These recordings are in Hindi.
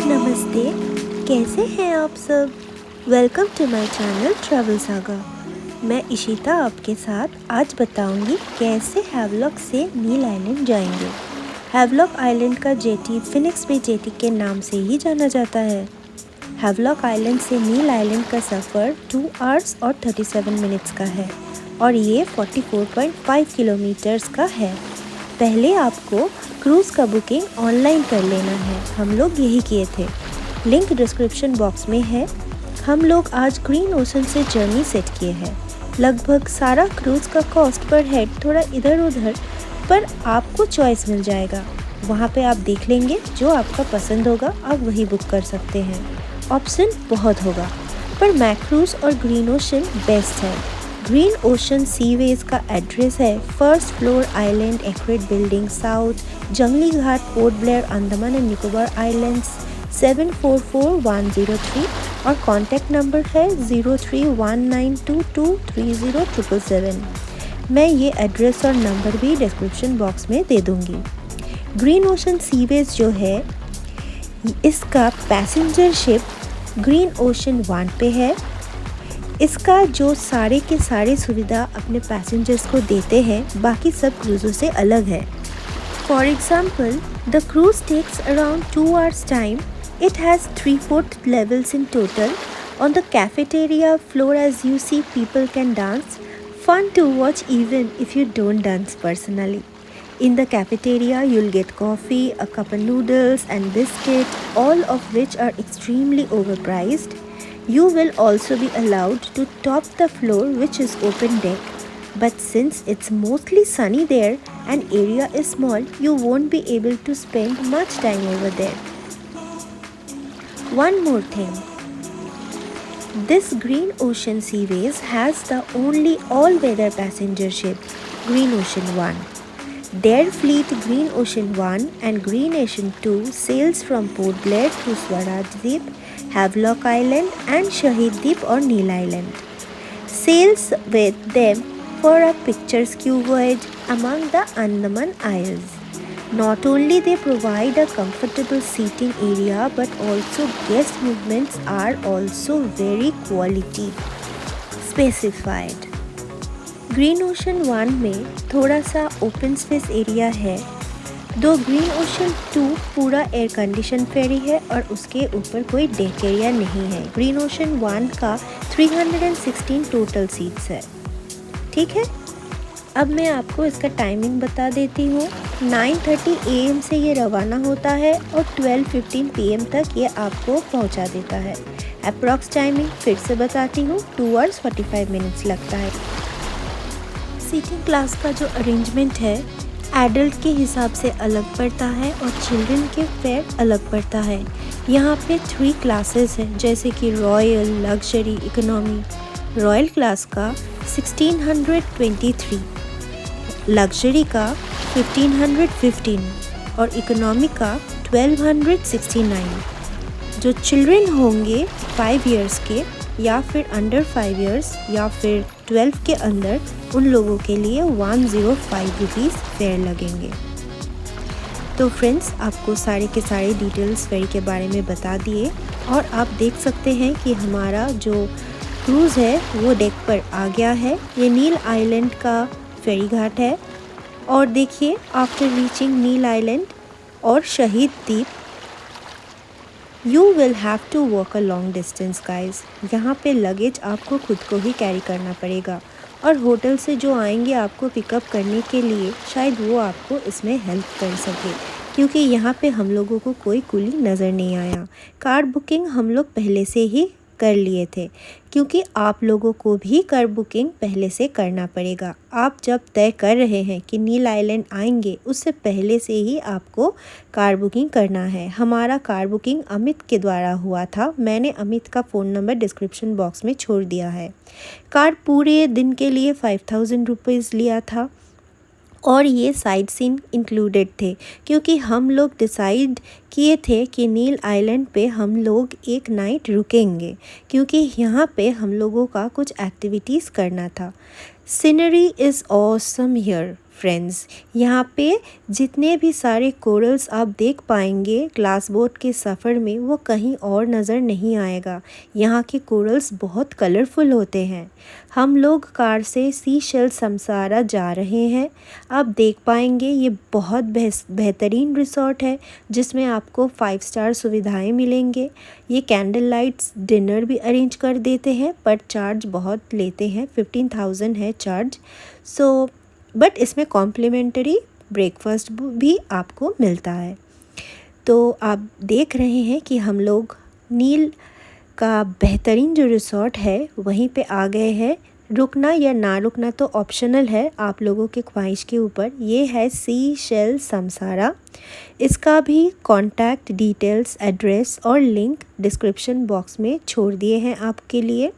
नमस्ते, कैसे हैं आप सब। Welcome to my channel travel saga. मैं इशिता आपके साथ आज बताऊंगी कैसे हैवलॉक से नील आइलैंड जाएंगे। हैवलॉक आइलैंड का जेटी फिनिक्स बे जेटी के नाम से ही जाना जाता है। हैवलॉक आइलैंड से नील आइलैंड का सफ़र 2 आवर्स और 37 मिनट्स का है और ये 44.5 किलोमीटर्स का है। पहले आपको क्रूज़ का बुकिंग ऑनलाइन कर लेना है। हम लोग यही किए थे, लिंक डिस्क्रिप्शन बॉक्स में है। हम लोग आज ग्रीन ओशन से जर्नी सेट किए हैं। लगभग सारा क्रूज़ का कॉस्ट पर हेड थोड़ा इधर उधर, पर आपको चॉइस मिल जाएगा। वहाँ पे आप देख लेंगे, जो आपका पसंद होगा आप वही बुक कर सकते हैं। ऑप्शन बहुत होगा, पर मैक्रूज़ और ग्रीन ओशन बेस्ट है। ग्रीन ओशन सीवेज का एड्रेस है first floor island aquatic building south, Jungli Ghat, Port Blair, Andaman and Nicobar islands 744103 और कॉन्टैक्ट नंबर है 0319223077। मैं ये एड्रेस और नंबर भी डिस्क्रिप्शन बॉक्स में दे दूँगी। ग्रीन ओशन सीवेज जो है, इसका पैसेंजर शिप ग्रीन ओशन 1 पे है। इसका जो सारे के सारे सुविधा अपने पैसेंजर्स को देते हैं, बाकी सब क्रूज़ों से अलग है। For example, the cruise takes around 2 hours time. It has 3/4 levels in total. On the cafeteria floor, as you see, people can dance. Fun to watch even if you don't dance personally. In the cafeteria, you'll get coffee, a cup of noodles and biscuit, all of which are extremely overpriced. You will also be allowed to top the floor, which is open deck. But since it's mostly sunny there and area is small, you won't be able to spend much time over there. One more thing. This Green Ocean Seaways has the only all-weather passenger ship, Green Ocean 1. Their fleet Green Ocean 1 and Green Ocean 2 sails from Port Blair to Swaraj Deep, Havelock Island and Shahid Deep or Neil Island. Sails with them for a picturesque voyage among the Andaman Isles. Not only they provide a comfortable seating area, but also guest movements are also very quality specified. Green ocean 1 में थोड़ा सा ओपन स्पेस एरिया है, दो ग्रीन ओशन 2 पूरा एयर कंडीशन फेरी है और उसके ऊपर कोई डेक एरिया नहीं है। ग्रीन ओशन 1 का 316 टोटल सीट्स है। ठीक है, अब मैं आपको इसका टाइमिंग बता देती हूँ। 9:30 AM से ये रवाना होता है और 12:15 PM तक ये आपको पहुँचा देता है। अप्रॉक्स टाइमिंग फिर से बताती हूँ, 2 hours 45 minutes लगता है। सीटिंग क्लास का जो अरेंजमेंट है, एडल्ट के हिसाब से अलग पड़ता है और चिल्ड्रन के फेयर अलग पड़ता है। यहाँ पे 3 क्लासेस हैं, जैसे कि royal, luxury, economy. Royal class का 1623, लग्जरी का 1515 और इकोनॉमी का 1269। जो चिल्ड्रन होंगे 5 years के या फिर अंडर 5 years या फिर 12 के अंदर, उन लोगों के लिए 105 रुपीज़ फेयर लगेंगे। तो फ्रेंड्स, आपको सारे के सारे डिटेल्स फेरी के बारे में बता दिए और आप देख सकते हैं कि हमारा जो क्रूज़ है वो डेक पर आ गया है। ये नील आइलैंड का फेरी घाट है और देखिए, आफ्टर रीचिंग नील आइलैंड और Shaheed Dweep, you will have to walk a long distance guys. यहाँ पे लगेज आपको खुद को ही कैरी करना पड़ेगा और होटल से जो आएंगे आपको पिकअप करने के लिए, शायद वो आपको इसमें हेल्प कर सके, क्योंकि यहाँ पे हम लोगों को कोई कुली नज़र नहीं आया। कार बुकिंग हम लोग पहले से ही कर लिए थे, क्योंकि आप लोगों को भी कार बुकिंग पहले से करना पड़ेगा। आप जब तय कर रहे हैं कि नील आइलैंड आएंगे, उससे पहले से ही आपको कार बुकिंग करना है। हमारा कार बुकिंग अमित के द्वारा हुआ था। मैंने अमित का फ़ोन नंबर डिस्क्रिप्शन बॉक्स में छोड़ दिया है। कार पूरे दिन के लिए 5000 रुपीज़ लिया था और ये साइट सीन इंक्लूडेड थे, क्योंकि हम लोग डिसाइड किए थे कि नील आइलैंड पे हम लोग एक नाइट रुकेंगे, क्योंकि यहाँ पे हम लोगों का कुछ एक्टिविटीज़ करना था। Scenery is awesome here friends. यहाँ पे जितने भी सारे कोरल्स आप देख पाएंगे ग्लास बोट के सफ़र में, वो कहीं और नज़र नहीं आएगा। यहाँ के कोरल्स बहुत कलरफुल होते हैं। हम लोग कार से सी शेल समसारा जा रहे हैं। आप देख पाएंगे ये बहुत बेहतरीन रिसोर्ट है, जिसमें आपको 5 स्टार सुविधाएं मिलेंगे। ये कैंडल लाइट्स डिनर भी अरेंज कर देते हैं, पर चार्ज बहुत लेते हैं, 15,000 है चार्ज। बट इसमें कॉम्प्लीमेंट्री ब्रेकफास्ट भी आपको मिलता है। तो आप देख रहे हैं कि हम लोग नील का बेहतरीन जो रिसोर्ट है वहीं पे आ गए हैं। रुकना या ना रुकना तो ऑप्शनल है, आप लोगों के ख्वाहिश के ऊपर। ये है सी शेल समसारा। इसका भी कॉन्टैक्ट डिटेल्स, एड्रेस और लिंक डिस्क्रिप्शन बॉक्स में छोड़ दिए हैं आपके लिए।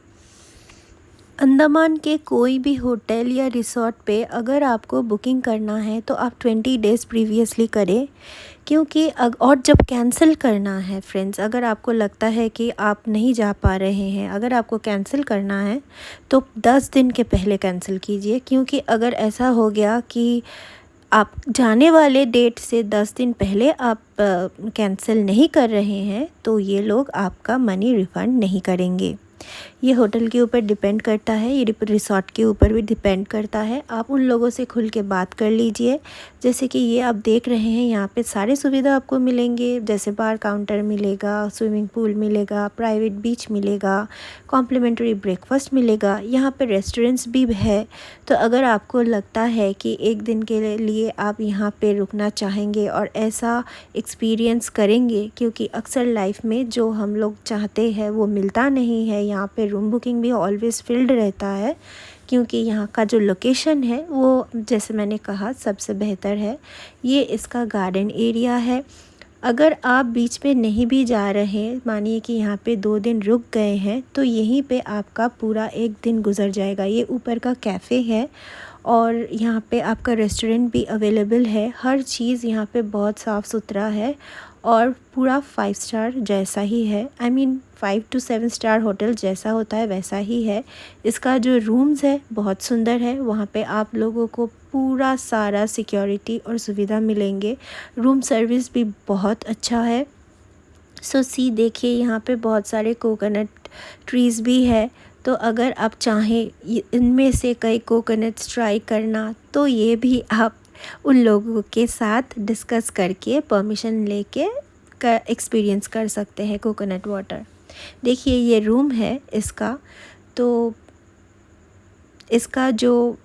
अंडमान के कोई भी होटल या रिसोर्ट पे अगर आपको बुकिंग करना है तो आप 20 डेज़ प्रीवियसली करें, क्योंकि और जब कैंसिल करना है फ्रेंड्स, अगर आपको लगता है कि आप नहीं जा पा रहे हैं, अगर आपको कैंसिल करना है तो 10 दिन के पहले कैंसिल कीजिए, क्योंकि अगर ऐसा हो गया कि आप जाने वाले डेट से 10 दिन पहले आप कैंसिल नहीं कर रहे हैं तो ये लोग आपका मनी रिफ़ंड नहीं करेंगे। ये होटल के ऊपर डिपेंड करता है, ये रिसोर्ट के ऊपर भी डिपेंड करता है। आप उन लोगों से खुल के बात कर लीजिए। जैसे कि ये आप देख रहे हैं, यहाँ पे सारे सुविधा आपको मिलेंगे, जैसे बार काउंटर मिलेगा, स्विमिंग पूल मिलेगा, प्राइवेट बीच मिलेगा, कॉम्प्लीमेंट्री ब्रेकफास्ट मिलेगा। यहाँ पे रेस्टोरेंट्स भी है। तो अगर आपको लगता है कि एक दिन के लिए आप यहाँ पे रुकना चाहेंगे और ऐसा एक्सपीरियंस करेंगे, क्योंकि अक्सर लाइफ में जो हम लोग चाहते हैं वो मिलता नहीं है। यहाँ पे रूम बुकिंग भी ऑलवेज़ फिल्ड रहता है, क्योंकि यहाँ का जो लोकेशन है वो, जैसे मैंने कहा, सबसे बेहतर है। ये इसका गार्डन एरिया है। अगर आप बीच में नहीं भी जा रहे, मानिए कि यहाँ पे 2 दिन रुक गए हैं, तो यहीं पे आपका पूरा एक दिन गुजर जाएगा। ये ऊपर का कैफ़े है और यहाँ पे आपका रेस्टोरेंट भी अवेलेबल है। हर चीज़ यहाँ पे बहुत साफ़ सुथरा है और पूरा 5 स्टार जैसा ही है। I mean 5 to 7 star hotel जैसा होता है वैसा ही है। इसका जो रूम्स है बहुत सुंदर है। वहाँ पे आप लोगों को पूरा सारा सिक्योरिटी और सुविधा मिलेंगे। रूम सर्विस भी बहुत अच्छा है। देखिए यहाँ पे बहुत सारे कोकोनट ट्रीज़ भी है। तो अगर आप चाहें इनमें से कई कोकोनट्स ट्राई करना, तो ये भी आप उन लोगों के साथ डिस्कस करके परमिशन लेके एक्सपीरियंस कर सकते हैं कोकोनट वाटर। देखिए ये रूम है इसका, तो इसका जो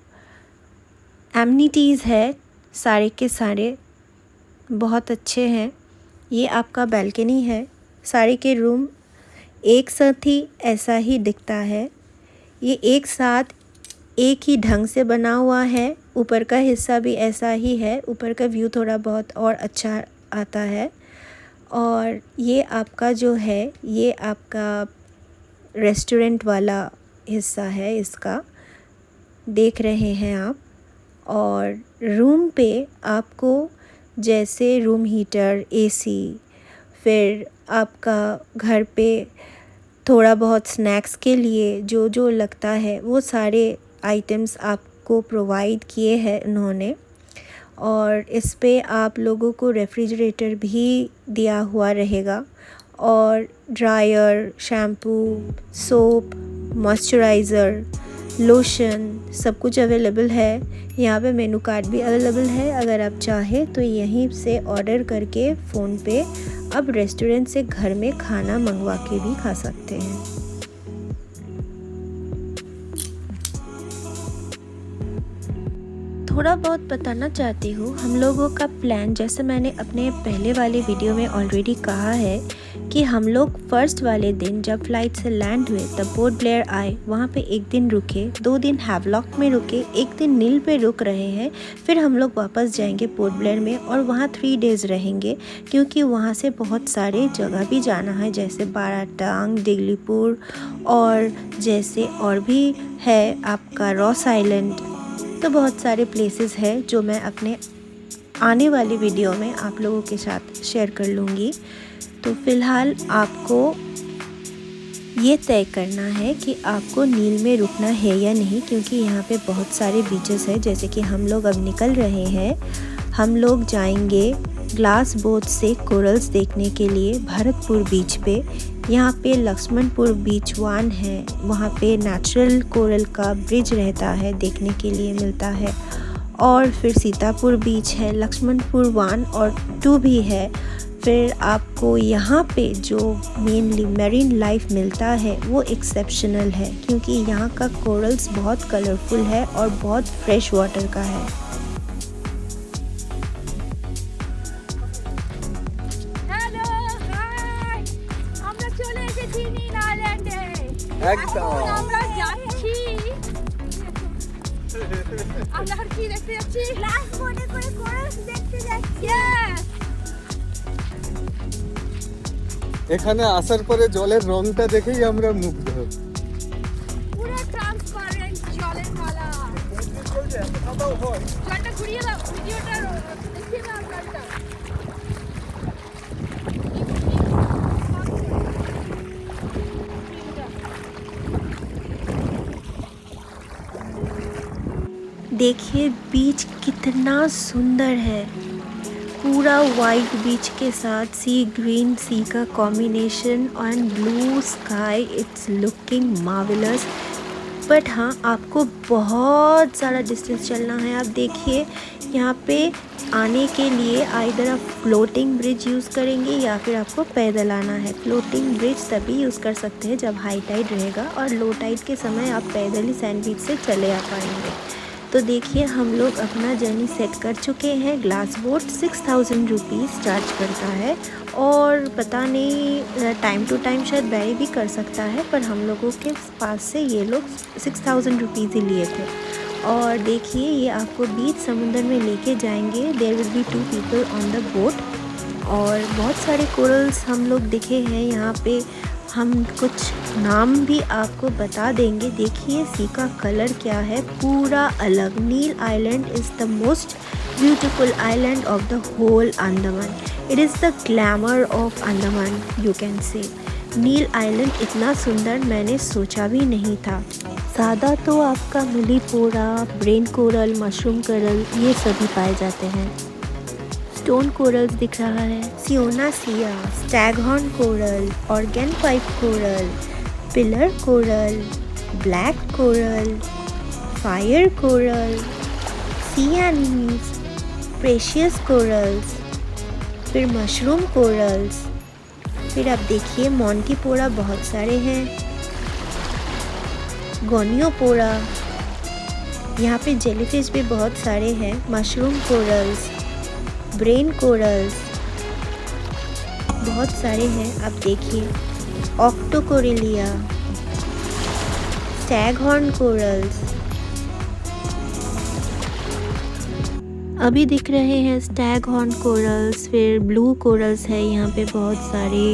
एमिनिटीज़ है सारे के सारे बहुत अच्छे हैं। ये आपका बैल्कनी है। सारे के रूम एक साथ ही ऐसा ही दिखता है। ये एक साथ एक ही ढंग से बना हुआ है। ऊपर का हिस्सा भी ऐसा ही है। ऊपर का व्यू थोड़ा बहुत और अच्छा आता है। और ये आपका जो है, ये आपका रेस्टोरेंट वाला हिस्सा है, इसका देख रहे हैं आप। और रूम पे आपको जैसे रूम हीटर, एसी, फिर आपका घर पे थोड़ा बहुत स्नैक्स के लिए जो जो लगता है वो सारे आइटम्स आपको प्रोवाइड किए हैं उन्होंने। और इस पे आप लोगों को रेफ्रिजरेटर भी दिया हुआ रहेगा और dryer, shampoo, soap, moisturiser, lotion सब कुछ अवेलेबल है। यहाँ पे मेनू कार्ड भी अवेलेबल है। अगर आप चाहें तो यहीं से ऑर्डर करके फ़ोन पे अब रेस्टोरेंट से घर में खाना मंगवा के भी खा सकते हैं। थोड़ा बहुत बताना चाहती हूँ हम लोगों का प्लान। जैसे मैंने अपने पहले वाले वीडियो में ऑलरेडी कहा है कि हम लोग फर्स्ट वाले दिन जब फ़्लाइट से लैंड हुए तब पोर्ट ब्लेयर आए, वहाँ पे एक दिन रुके, 2 दिन हैवलॉक में रुके, एक दिन नील पे रुक रहे हैं। फिर हम लोग वापस जाएंगे पोर्ट ब्लेयर में और वहाँ 3 डेज़ रहेंगे, क्योंकि वहाँ से बहुत सारे जगह भी जाना है, जैसे बाराटांग, दिगलीपुर और जैसे और भी है आपका रॉस आइलैंड। तो बहुत सारे प्लेसेस है जो मैं अपने आने वाली वीडियो में आप लोगों के साथ शेयर कर लूँगी। तो फ़िलहाल आपको ये तय करना है कि आपको नील में रुकना है या नहीं, क्योंकि यहाँ पे बहुत सारे बीचेस हैं। जैसे कि हम लोग अब निकल रहे हैं, हम लोग जाएंगे ग्लास बोट से कोरल्स देखने के लिए भरतपुर बीच पे। यहाँ पे लक्ष्मणपुर बीच 1 है, वहाँ पे नेचुरल कोरल का ब्रिज रहता है, देखने के लिए मिलता है। और फिर सीतापुर बीच है, लक्ष्मणपुर 1 और 2 भी है। फिर आपको यहाँ पे जो मेनली मैरीन लाइफ मिलता है वो एक्सेप्शनल है, क्योंकि यहाँ का कोरल्स बहुत कलरफुल है और बहुत फ्रेश वाटर का है। हेलो, हाय, আমরা চলে এসেছি নীল আইল্যান্ডে। একদম আমরা যাচ্ছি। আমরা আর কি দেখতে যাচ্ছি? গ্লাস বোটে করে কোরালস দেখতে যাচ্ছি। এখানে আসার পরে জলের রংটা দেখেই আমরা মুগ্ধ। পুরো ট্রান্সপারেন্ট জলের কালার। জলটা ঘুরিয়ে দাও, ভিডিওটা দেখিয়ে দাও জলটা। देखिए बीच कितना सुंदर है, पूरा वाइट बीच के साथ सी ग्रीन सी का combination and blue sky, it's looking marvellous. But हाँ, आपको बहुत सारा डिस्टेंस चलना है। आप देखिए यहाँ पे आने के लिए आइदर आप फ्लोटिंग ब्रिज यूज़ करेंगे या फिर आपको पैदल आना है। फ्लोटिंग ब्रिज तभी यूज़ कर सकते हैं जब हाई टाइड रहेगा, और लो टाइड के समय आप पैदल ही सैंड बीच से चले आ पाएंगे। तो देखिए हम लोग अपना जर्नी सेट कर चुके हैं। ग्लास बोट 6000 रुपीज़ चार्ज करता है, और पता नहीं टाइम टू टाइम शायद वेरी भी कर सकता है, पर हम लोगों के पास से ये लोग 6000 रुपीज़ ही लिए थे। और देखिए ये आपको बीच समुंदर में लेके जाएंगे। There will be 2 people on the boat, और बहुत सारे कोरल्स हम लोग दिखे हैं यहाँ पे। हम कुछ नाम भी आपको बता देंगे। देखिए सी का कलर क्या है, पूरा अलग। Neil island is the most beautiful island of the whole Andaman. It is the glamour of Andaman, you can say. Nil island इतना सुंदर मैंने सोचा भी नहीं था। सादा तो आपका मिलीपोरा, ब्रेन कोरल, मशरूम कोरल ये सभी पाए जाते हैं। स्टोन कोरल्स दिख रहा है, सियोनासिया, staghorn coral, organ pipe coral, pillar coral, black coral, fire coral, sea anemones, precious corals, फिर मशरूम कोरल्स। फिर आप देखिए मोंटीपोरा बहुत सारे हैं, गोनियोपोरा, यहाँ पे जेलीफिश भी बहुत सारे हैं, मशरूम कोरल्स, ब्रेन कोरल्स बहुत सारे हैं। आप देखिए ऑक्टोकोरेलिया, स्टैगहॉर्न कोरल्स अभी दिख रहे हैं, स्टैगहॉर्न कोरल्स। फिर ब्लू कोरल्स है यहाँ पे बहुत सारे,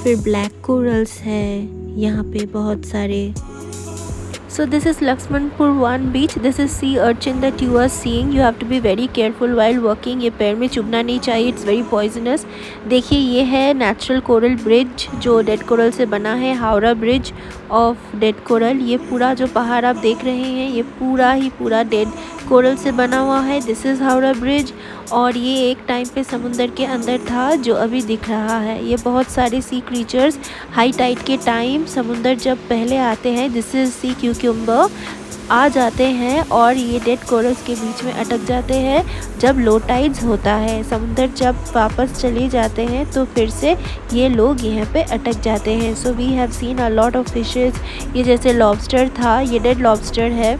फिर ब्लैक कोरल्स है यहाँ पे बहुत सारे। So this is Lakshmanpur 1 beach. This is sea urchin that you are seeing. You have to be very careful while walking. ये पैर में चुभना नहीं चाहिए, it's very poisonous. देखिए ये है नेचुरल कोरल ब्रिज जो डेड कोरल से बना है, Howrah bridge of dead coral. ये पूरा जो पहाड़ आप देख रहे हैं ये पूरा डेड कोरल से बना हुआ है। दिस इज़ हावड़ा ब्रिज, और ये एक टाइम पे समुंदर के अंदर था जो अभी दिख रहा है। ये बहुत सारे सी क्रीचर्स हाई टाइड के टाइम समुंदर जब पहले आते हैं, दिस इज़ सी क्यूकम्बर, आ जाते हैं और ये डेड कोरल्स के बीच में अटक जाते हैं। जब लो टाइड्स होता है, समुंदर जब वापस चले जाते हैं तो फिर से ये लोग यहाँ पे अटक जाते हैं। So we have seen a lot of fishes. ये जैसे लॉबस्टर था, ये डेड लॉबस्टर है,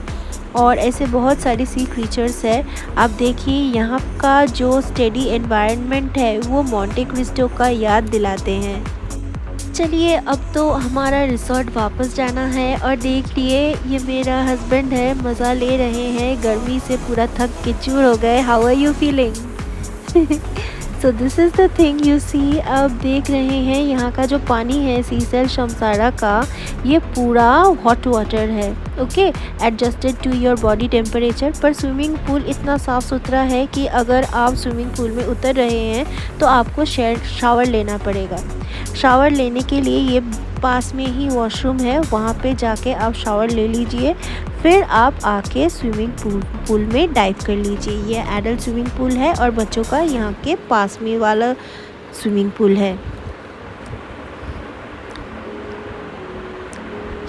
और ऐसे बहुत सारी सी क्रीचर्स है। आप देखिए यहाँ का जो स्टेडी एनवायरनमेंट है वो मॉन्टे क्रिस्टो का याद दिलाते हैं। चलिए अब तो हमारा रिसोर्ट वापस जाना है। और देख लिए ये मेरा हस्बैंड है, मज़ा ले रहे हैं, गर्मी से पूरा थक के चूर हो गए। How are you feeling? So this is the thing you see. आप देख रहे हैं यहाँ का जो पानी है सीसेल शमसारा का, ये पूरा हॉट वाटर है, okay, adjusted to your body temperature. पर स्विमिंग पूल इतना साफ़ सुथरा है कि अगर आप स्विमिंग पूल में उतर रहे हैं तो आपको शावर लेना पड़ेगा। शावर लेने के लिए ये पास में ही वॉशरूम है, वहाँ पे जाके आप शावर ले लीजिए, फिर आप आके स्विमिंग पूल में डाइव कर लीजिए। ये एडल्ट स्विमिंग पूल है और बच्चों का यहाँ के पास में वाला स्विमिंग पूल है।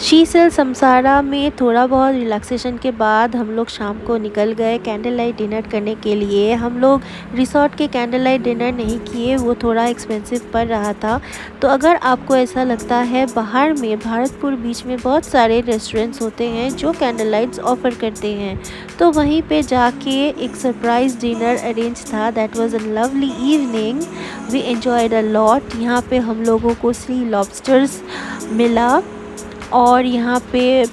सीसेल शमसारा में थोड़ा बहुत रिलैक्सेशन के बाद हम लोग शाम को निकल गए कैंडल लाइट डिनर करने के लिए। हम लोग रिसोर्ट के कैंडल लाइट डिनर नहीं किए, वो थोड़ा एक्सपेंसिव पड़ रहा था। तो अगर आपको ऐसा लगता है, बाहर में भारतपुर बीच में बहुत सारे रेस्टोरेंट्स होते हैं जो कैंडल लाइट्स ऑफ़र करते हैं, तो वहीं पे जाके एक सरप्राइज़ डिनर अरेंज था। That was a lovely evening, we enjoyed a lot. यहाँ पे हम लोगों को सी लॉबस्टर्स मिला और यहाँ पे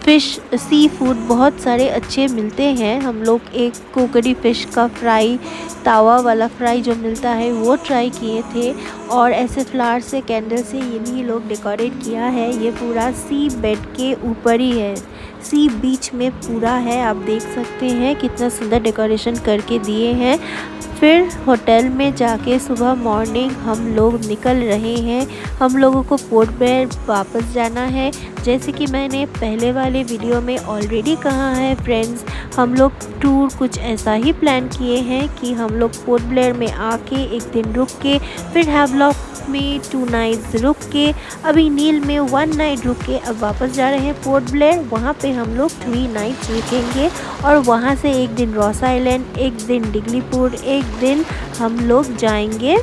फ़िश सी फूड बहुत सारे अच्छे मिलते हैं। हम लोग एक कोकरी फ़िश का फ्राई, तावा वाला फ्राई जो मिलता है, वो ट्राई किए थे। और ऐसे फ्लावर से, कैंडल से इन्हीं लोग डेकोरेट किया है। ये पूरा सी बेड के ऊपर ही है, सी बीच में पूरा है। आप देख सकते हैं कितना सुंदर डेकोरेशन करके दिए हैं। फिर होटल में जाके सुबह मॉर्निंग हम लोग निकल रहे हैं। हम लोगों को पोर्ट ब्लेयर वापस जाना है। जैसे कि मैंने पहले वाले वीडियो में ऑलरेडी कहा है फ्रेंड्स, हम लोग टूर कुछ ऐसा ही प्लान किए हैं कि हम लोग पोर्ट ब्लेयर में आके एक दिन रुक के, फिर हैवलॉक में 2 नाइट्स रुक के, अभी नील में 1 नाइट रुक के अब वापस जा रहे हैं पोर्ट ब्लेयर। वहाँ पे हम लोग 3 नाइट्स रुकेंगे और वहाँ से एक दिन रॉस आइलैंड, एक दिन डिगलीपुर, एक दिन हम लोग जाएंगे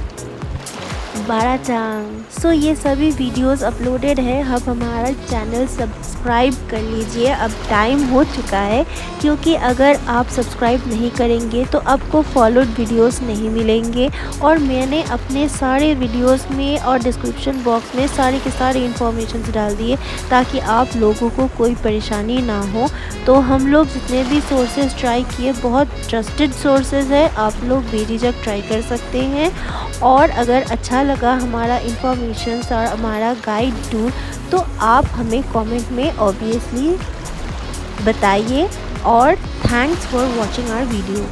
बाराटांग। सो ये सभी वीडियोस अपलोडेड है। अब हमारा चैनल सब्सक्राइब कर लीजिए, अब टाइम हो चुका है, क्योंकि अगर आप सब्सक्राइब नहीं करेंगे तो आपको फॉलोड वीडियोस नहीं मिलेंगे। और मैंने अपने सारे वीडियोस में और डिस्क्रिप्शन बॉक्स में सारे के सारे इन्फॉर्मेशन डाल दिए ताकि आप लोगों को कोई परेशानी ना हो। तो हम लोग जितने भी सोर्सेज ट्राई किए, बहुत ट्रस्टेड सोर्सेज है, आप लोग बेझिझक ट्राई कर सकते हैं। और अगर अच्छा लगा हमारा इन्फॉर्मेशन और हमारा गाइड टूर, तो आप हमें कमेंट में ऑब्वियसली बताइए। और thanks for watching our video.